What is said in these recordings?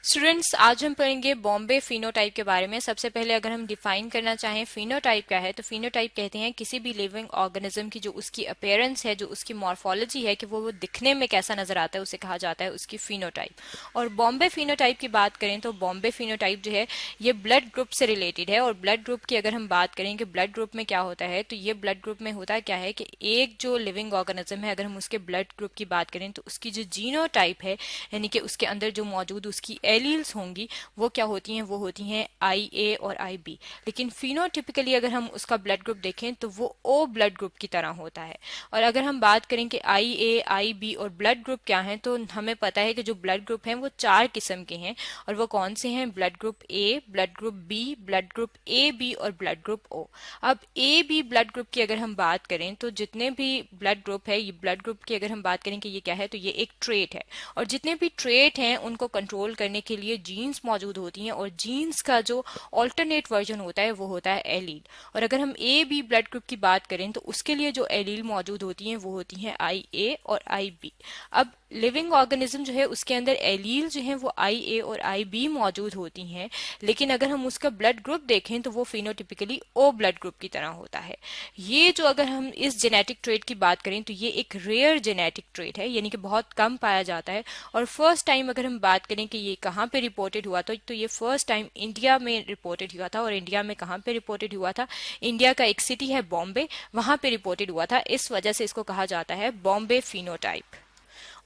Students, आज हम पढ़ेंगे बॉम्बे फिनोटाइप के बारे में। सबसे पहले अगर हम डिफाइन करना चाहें फिनोटाइप क्या है, तो फिनोटाइप कहते हैं किसी भी लिविंग ऑर्गेनिज्म की जो उसकी अपीयरेंस है, जो उसकी मॉर्फोलॉजी है कि वो दिखने में कैसा नजर आता है, उसे कहा जाता है उसकी फिनोटाइप। और बॉम्बे फिनोटाइप की बात करें तो बॉम्बे फिनोटाइप जो है ये ब्लड ग्रुप से रिलेटेड है। और ब्लड ग्रुप की अगर हम बात करें कि ब्लड ग्रुप में क्या होता है, तो ये ब्लड ग्रुप में होता क्या है कि एक जो लिविंग ऑर्गेनिज्म है, अगर हम उसके ब्लड ग्रुप की बात करें तो उसकी जो जीनोटाइप है, यानी कि उसके अंदर जो मौजूद उसकी एलील्स होंगी, वो क्या होती हैं, वो होती हैं आई ए और आई बी। लेकिन फिनोटिपिकली अगर हम उसका ब्लड ग्रुप देखें तो वो ओ ब्लड ग्रुप की तरह होता है। और अगर हम बात करें कि आई ए आई बी और ब्लड ग्रुप क्या है, तो हमें पता है कि जो ब्लड ग्रुप हैं वो 4 किस्म के हैं। और वो कौन से हैं? Blood group A, blood group B, blood group A B और ब्लड ग्रुप ओ। अब ए बी ब्लड ग्रुप की अगर हम बात करें तो जितने भी ब्लड ग्रुप है, ये ब्लड ग्रुप की अगर हम बात करें कि ये क्या है, तो ये एक ट्रेट है। और जितने भी ट्रेट हैं उनको कंट्रोल करने के लिए जीन्स मौजूद होती हैं, और जीन्स का जो ऑल्टरनेट वर्जन होता है वो होता है एलील। और अगर हम ए बी ब्लड ग्रुप की बात करें तो उसके लिए जो एलील मौजूद होती हैं वो होती हैं आई ए और आई बी। अब लिविंग ऑर्गेनिज्म जो है उसके अंदर एलील जो है वो आई ए और आई बी मौजूद होती हैं, लेकिन अगर हम उसका ब्लड ग्रुप देखें तो वो फिनोटिपिकली ओ ब्लड ग्रुप की तरह होता है। ये जो अगर हम इस जेनेटिक ट्रेट की बात करें तो ये एक रेयर जेनेटिक ट्रेट है, यानी कि बहुत कम पाया जाता है। और फर्स्ट टाइम अगर हम बात करें कि ये कहाँ पे रिपोर्टेड हुआ था, तो ये फर्स्ट टाइम इंडिया में रिपोर्टेड हुआ था। और इंडिया में कहाँ पे रिपोर्टेड हुआ था? इंडिया का एक सिटी है बॉम्बे, वहां पे रिपोर्टेड हुआ था। इस वजह से इसको कहा जाता है बॉम्बे फिनोटाइप।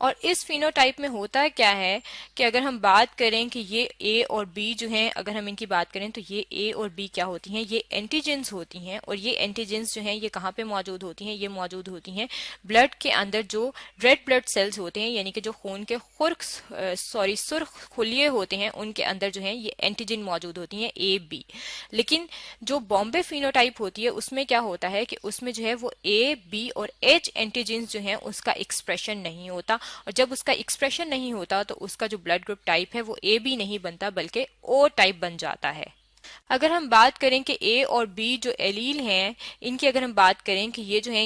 और इस फिनोटाइप में होता क्या है कि अगर हम बात करें कि ये ए और बी जो हैं, अगर हम इनकी बात करें तो ये ए और बी क्या होती हैं? ये एंटीजेंस होती हैं। और ये एंटीजेंस जो हैं ये कहाँ पे मौजूद होती हैं? ये मौजूद होती हैं ब्लड के अंदर जो रेड ब्लड सेल्स होते हैं, यानी कि जो खून के सुर्ख खुलिये होते हैं, उनके अंदर जो है ये एंटीजन मौजूद होती हैं ए बी। लेकिन जो बॉम्बे फिनोटाइप होती है उसमें क्या होता है कि उसमें जो है वो ए बी और एच एंटीजेंस जो है उसका एक्सप्रेशन नहीं होता। और जब उसका एक्सप्रेशन नहीं होता तो उसका जो ब्लड ग्रुप टाइप है वो ए बी नहीं बनता, बल्कि ओ टाइप बन जाता है। अगर हम बात करें कि ए और बी जो एलील हैं, इनकी अगर हम बात करें कि ये जो हैं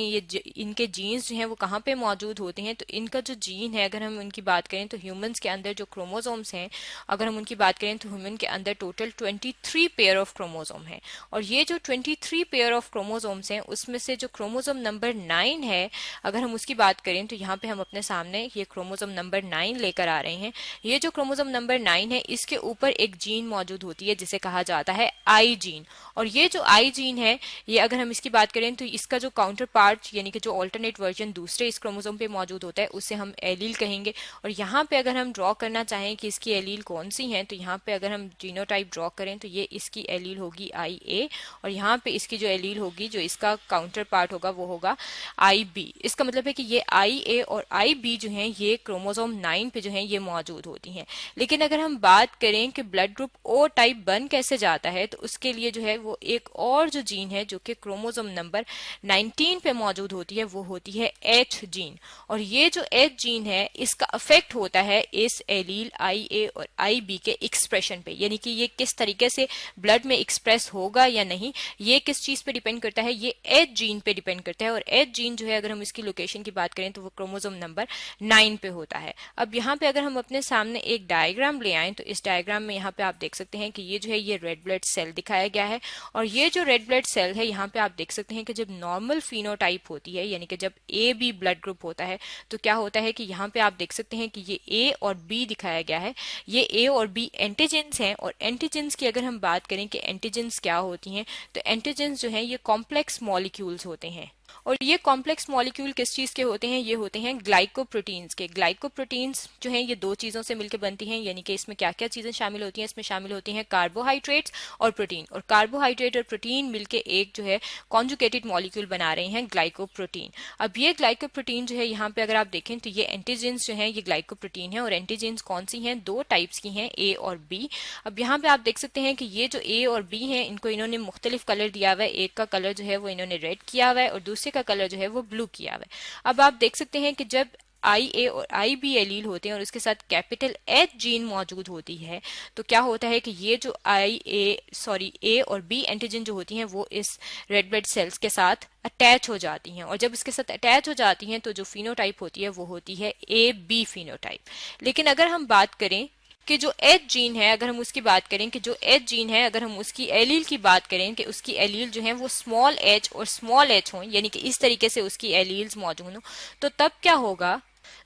इनके जीन्स जो हैं वो कहाँ पे मौजूद होते हैं, तो इनका जो जीन है अगर हम उनकी बात करें तो ह्यूमंस के अंदर जो क्रोमोसोम्स हैं, अगर हम उनकी बात करें तो ह्यूमन के अंदर टोटल 23 पेयर ऑफ क्रोमोसोम है। और ये जो 23 पेयर ऑफ क्रोमोसोम्स हैं उसमें से जो क्रोमोसोम नंबर 9 है, अगर हम उसकी बात करें तो यहाँ पे हम अपने सामने ये क्रोमोसोम नंबर 9 लेकर आ रहे हैं। ये जो क्रोमोसोम नंबर 9 है इसके ऊपर एक जीन मौजूद होती है जिसे कहा जाता है आई जीन। और ये जो आई जीन है, ये अगर हम इसकी बात करें तो इसका जो काउंटर पार्ट यानी कि जो ऑल्टरनेट वर्जन दूसरे इस क्रोमोसोम पे मौजूद होता है उसे हम एलील कहेंगे। और यहाँ पे अगर हम ड्रॉ करना चाहें कि इसकी एलील कौन सी है, तो यहाँ पे अगर हम जीनोटाइप ड्रॉ करें तो ये इसकी एलील होगी आई ए, और यहाँ पे इसकी जो एलील होगी, जो इसका काउंटर पार्ट होगा, वो होगा आई बी। इसका मतलब है कि ये आई ए और आई बी जो है ये क्रोमोसोम 9 पे जो है ये मौजूद होती हैं। लेकिन अगर हम बात करें कि ब्लड ग्रुप ओ टाइप बन कैसे जाता है, तो उसके लिए जो है वो एक और जो जीन है जो कि क्रोमोसोम नंबर 19 पे मौजूद होती है, वो होती है एच जीन। और ये जो एच जीन है इसका अफेक्ट होता है इस एलील आई ए और आई बी के एक्सप्रेशन पे, यानी कि ये किस तरीके से ब्लड में एक्सप्रेस होगा या नहीं, ये किस चीज पे डिपेंड करता है? ये एच जीन पे डिपेंड करता है। और एच जीन जो है अगर हम इसकी लोकेशन की बात करें तो वो क्रोमोसोम नंबर 9 पे होता है। अब यहाँ पे अगर हम अपने सामने एक डायग्राम ले आए तो इस डायग्राम में यहाँ पे आप देख सकते हैं कि ये जो है ये रेड ब्लड सेल दिखाया गया है। और ये जो रेड ब्लड सेल है यहाँ पे आप देख सकते हैं कि जब नॉर्मल फिनोटाइप होती है, यानी कि जब ए बी ब्लड ग्रुप होता है, तो क्या होता है कि यहाँ पे आप देख सकते हैं कि ये ए और बी दिखाया गया है। ये ए और बी एंटीजेंस हैं। और एंटीजेंस की अगर हम बात करें कि एंटीजेंस क्या होती हैं, तो एंटीजेंस जो है ये कॉम्प्लेक्स मॉलिक्यूल्स होते हैं। और ये कॉम्प्लेक्स मॉलिक्यूल किस चीज के होते हैं? ये होते हैं ग्लाइकोप्रोटीन्स के। ग्लाइकोप्रोटीन्स जो हैं ये दो चीजों से मिलकर बनती हैं, यानी कि इसमें क्या क्या चीजें शामिल होती हैं? इसमें शामिल होती हैं कार्बोहाइड्रेट्स और प्रोटीन। और कार्बोहाइड्रेट और प्रोटीन मिलकर एक जो है कॉन्जुगेटेड मॉलिक्यूल बना रहे हैं ग्लाइकोप्रोटीन। अब ये ग्लाइकोप्रोटीन जो है यहाँ पे अगर आप देखें तो ये एंटीजेंस जो है ये ग्लाइकोप्रोटीन है। और एंटीजेंस कौन सी हैं? दो टाइप्स की हैं, ए और बी। अब यहाँ पे आप देख सकते हैं कि ये जो ए और बी हैं इनको इन्होंने मुख्तलिफ कलर दिया हुआ है। एक का कलर जो है वो इन्होंने रेड किया हुआ है और दूसरे का कलर जो है वो ब्लू किया हुआ है। अब आप देख सकते हैं कि जब आई ए और आई बी एलील होते हैं और उसके साथ कैपिटल एच जीन मौजूद होती है, तो क्या होता है कि ये जो ए और बी एंटीजन जो होती हैं वो इस रेड ब्लड सेल्स के साथ अटैच हो जाती हैं। और जब इसके साथ अटैच हो जाती हैं तो जो फिनोटाइप होती है वो होती है ए बी फिनोटाइप। लेकिन अगर हम बात करें कि जो एच जीन है, अगर हम उसकी बात करें कि जो एच जीन है, अगर हम उसकी एलील की बात करें कि उसकी एलील जो है वो स्मॉल एच और स्मॉल एच हो, यानी कि इस तरीके से उसकी एलील्स मौजूद हो, तो तब क्या होगा,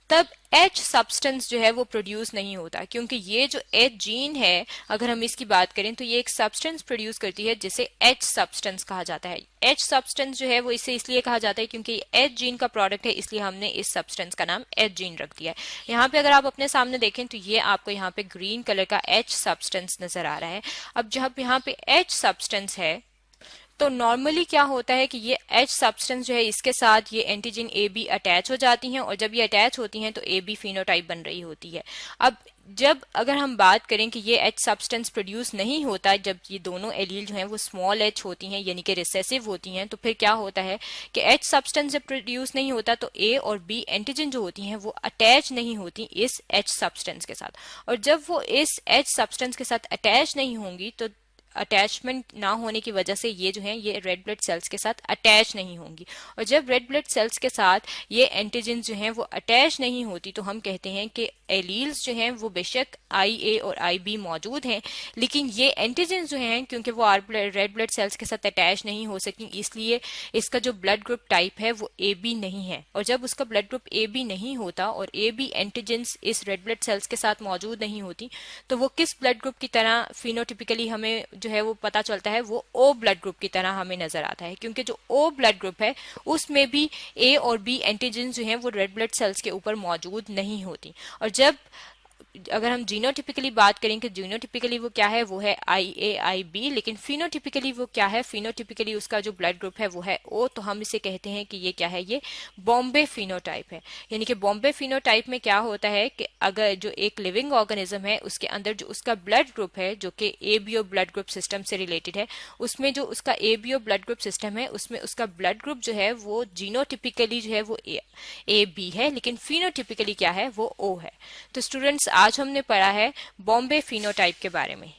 तब एच सब्सटेंस जो है वो प्रोड्यूस नहीं होता, क्योंकि ये जो एच जीन है, अगर हम इसकी बात करें तो ये एक सब्सटेंस प्रोड्यूस करती है जिसे एच सब्सटेंस कहा जाता है। एच सब्सटेंस जो है वो इसे इसलिए कहा जाता है क्योंकि एच जीन का प्रोडक्ट है, इसलिए हमने इस सब्सटेंस का नाम एच जीन रख दिया है। यहाँ पे अगर आप अपने सामने देखें तो ये आपको यहाँ पे ग्रीन कलर का एच सब्सटेंस नजर आ रहा है। अब जब यहाँ पे एच सब्सटेंस है तो नॉर्मली क्या होता है कि ये एच सब्सटेंस जो है इसके साथ ये एंटीजन ए बी अटैच हो जाती हैं, और जब ये अटैच होती हैं तो ए बी फिनोटाइप बन रही होती है। अब जब अगर हम बात करें कि ये एच सब्सटेंस प्रोड्यूस नहीं होता, जब ये दोनों एलील जो हैं वो स्मॉल एच होती हैं यानी कि रिसेसिव होती हैं, तो फिर क्या होता है कि एच सब्सटेंस जब प्रोड्यूस नहीं होता तो ए और बी एंटीजन जो होती हैं वो अटैच नहीं होती इस एच सब्सटेंस के साथ, और जब वो इस एच सब्सटेंस के साथ अटैच नहीं होंगी तो अटैचमेंट ना होने की वजह से ये जो है ये रेड ब्लड सेल्स के साथ अटैच नहीं होंगी, और जब रेड ब्लड सेल्स के साथ ये एंटीजन जो हैं वो अटैच नहीं होती तो हम कहते हैं कि एलील्स जो हैं वो बेशक आई ए और आई बी मौजूद हैं, लेकिन ये एंटीजन जो हैं क्योंकि वो रेड ब्लड सेल्स के साथ अटैच नहीं हो सकती, इसलिए इसका जो ब्लड ग्रुप टाइप है वो ए बी नहीं है। और जब उसका ब्लड ग्रुप ए बी नहीं होता और ए बी एंटीजन्स इस रेड ब्लड सेल्स के साथ मौजूद नहीं होती, तो वो किस ब्लड ग्रुप की तरह फिनोटिपिकली हमें जो है वो पता चलता है, वो ओ ब्लड ग्रुप की तरह हमें नजर आता है, क्योंकि जो ओ ब्लड ग्रुप है उसमें भी ए और बी एंटीजन जो हैं वो रेड ब्लड सेल्स के ऊपर मौजूद नहीं होती। और जब अगर हम जीनोटिपिकली बात करें कि जीनोटिपिकली वो क्या है, वो है आई ए आई बी, लेकिन फिनोटिपिकली वो क्या है, फिनोटिपिकली उसका जो ब्लड ग्रुप है वो है ओ, तो हम इसे कहते हैं कि ये क्या है, ये बॉम्बे फिनोटाइप है। यानी कि बॉम्बे फिनोटाइप में क्या होता है कि अगर जो एक लिविंग ऑर्गेनिज्म है उसके अंदर जो उसका ब्लड ग्रुप है जो कि एबीओ ब्लड ग्रुप सिस्टम से रिलेटेड है, उसमें जो उसका एबीओ ब्लड ग्रुप सिस्टम है उसमें उसका ब्लड ग्रुप जो है वो जीनोटिपिकली जो है वो ए बी है, लेकिन फिनोटिपिकली क्या है, वो ओ है। तो स्टूडेंट्स आज हमने पढ़ा है बॉम्बे फिनोटाइप के बारे में।